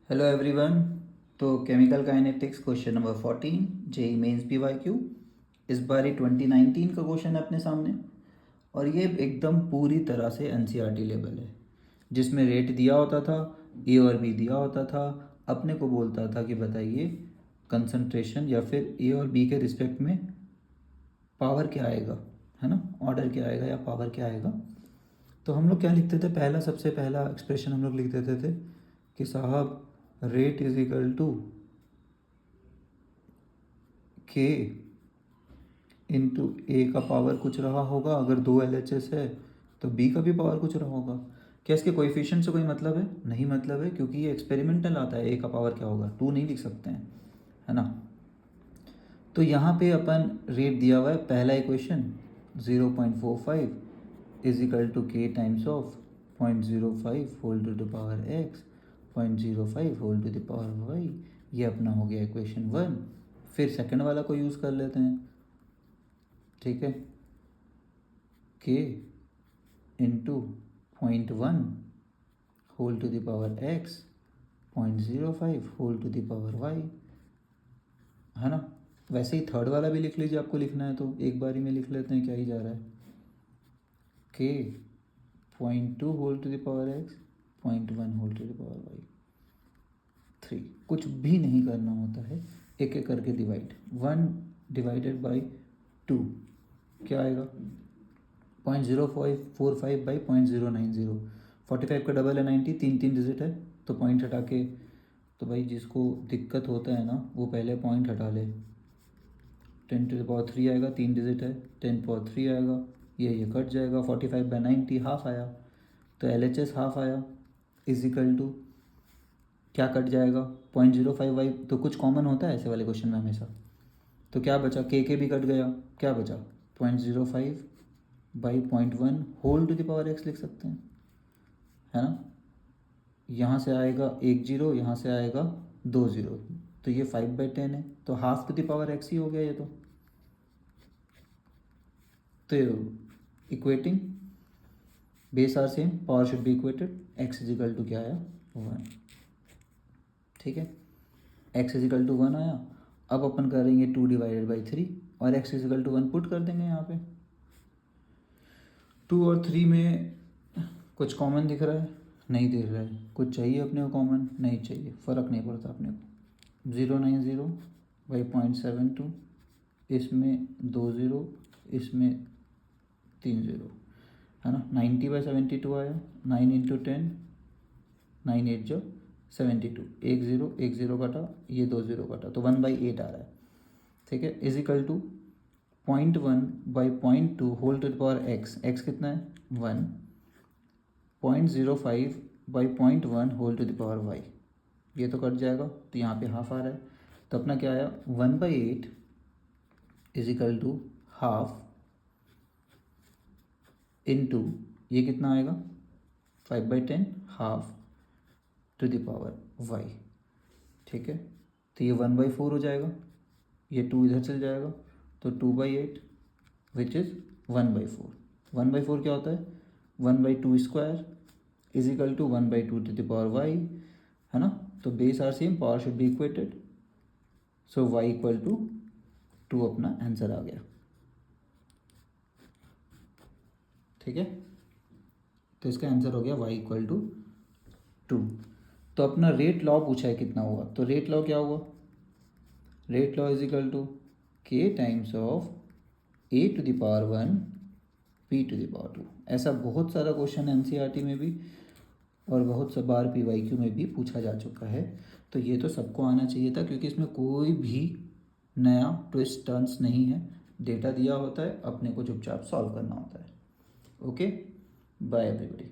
Hello everyone. तो chemical kinetics question number 14 JEE mains PYQ. इस बार ही 2019 का क्वेश्चन है अपने सामने और ये एकदम पूरी तरह से एनसीईआरटी लेवल है, जिसमें रेट दिया होता था, ए और बी दिया होता था। अपने को बोलता था कि बताइए कंसंट्रेशन या फिर ए और बी के रिस्पेक्ट में पावर क्या आएगा, है ना, ऑर्डर क्या आएगा या पावर क्या आएगा। तो हम लोग क्या लिखते थे, सबसे पहला एक्सप्रेशन हम लोग लिख देते थे कि साहब रेट इज इक्वल टू के इंटू ए का पावर कुछ रहा होगा, अगर दो एल एच एस है तो बी का भी पावर कुछ रहा होगा। क्या इसके कोएफिशिएंट से कोई मतलब है? नहीं मतलब है, क्योंकि ये एक्सपेरिमेंटल आता है। ए का पावर क्या होगा, 2 नहीं लिख सकते हैं, है ना। तो यहाँ पे अपन रेट दिया हुआ है, पहला equation 0.45 is equal to K times of 0.05 whole to the power X 0.05 whole to the power Y. ये अपना हो गया इक्वेशन 1। फिर सेकंड वाला को यूज़ कर लेते हैं, ठीक है। K into 0.1 whole to the power X 0.05 whole to the power Y, है ना। वैसे ही थर्ड वाला भी लिख लीजिए, आपको लिखना है तो एक बारी में लिख लेते हैं, क्या ही जा रहा है। K 0.2 whole to the power X 0.1 whole to the power Y 3। कुछ भी नहीं करना होता है, एक एक करके डिवाइड। 1 डिवाइडेड बाई 2 क्या आएगा, 0.0545 बाई 0.090। 45 का डबल है 90, तीन तीन डिजिट है तो पॉइंट हटा के, तो भाई जिसको दिक्कत होता है ना वो पहले पॉइंट हटा ले। 10 टू द पावर 3 आएगा, तीन डिजिट है, 10 पावर 3 आएगा, ये कट जाएगा। 45 बाई 90 हाफ आया, तो एल एच एस हाफ आया इज इक्वल टू क्या कट जाएगा 0.05 वाई। तो कुछ कॉमन होता है ऐसे वाले क्वेश्चन में हमेशा। तो क्या बचा, के भी कट गया, क्या बचा 0.05 by 0.1 whole to the power X लिख सकते हैं, है ना। यहाँ से आएगा एक जीरो, यहाँ से आएगा दो जीरो, तो ये 5/10 है, तो half to the power X ही हो गया ये तो equating base are same, power should be equated. X equal to क्या आया 1, ठीक है। एक्स इजिकल टू 1 आया। अब अपन करेंगे 2 डिवाइडेड बाई 3 और एक्स इजिकल टू 1 पुट कर देंगे यहाँ पे। 2 और 3 में कुछ कॉमन दिख रहा है? नहीं दिख रहा है। कुछ चाहिए अपने को कॉमन? नहीं चाहिए, फ़र्क नहीं पड़ता अपने को। 090 बाई 0.72, इसमें 2 ज़ीरो, इसमें 3 ज़ीरो, है ना। 90 बाई 72 आया, 9 इंटू 10, 9 8 जो 72, एक ज़ीरो कटा, ये 2 ज़ीरो कटा, तो 1/8 आ रहा है, ठीक है। Is equal to 0.1 by 0.2 whole to the power X, X कितना है 1, 0.05 by 0.1 whole to the power Y, ये तो कट जाएगा, तो यहाँ पे हाफ आ रहा है। तो अपना क्या आया 1/8 is equal to half into ये कितना आएगा 5/10 half to the power Y, ठीक है। तो ये 1/4 हो जाएगा, ये 2 इधर चल जाएगा, तो 2/8 विच इज़ 1/4। 1/4 क्या होता है 1/2 square is equal to 1/2 to the power Y, है ना। तो base are same, power should be equated, so Y equal to 2 अपना आंसर आ गया, ठीक है। तो इसका आंसर हो गया वाई इक्वल टू 2। तो अपना रेट लॉ पूछा है कितना हुआ, तो रेट लॉ क्या हुआ, rate law is equal to K times of A to the power 1 P to the power 2। ऐसा बहुत सारा क्वेश्चन है एनसीईआरटी में भी और बहुत सा बार पीवाईक्यू में भी पूछा जा चुका है। तो ये तो सबको आना चाहिए था, क्योंकि इसमें कोई भी नया ट्विस्ट टर्न्स नहीं है। डेटा दिया होता है, अपने को चुपचाप सॉल्व करना होता है। Okay, bye everybody.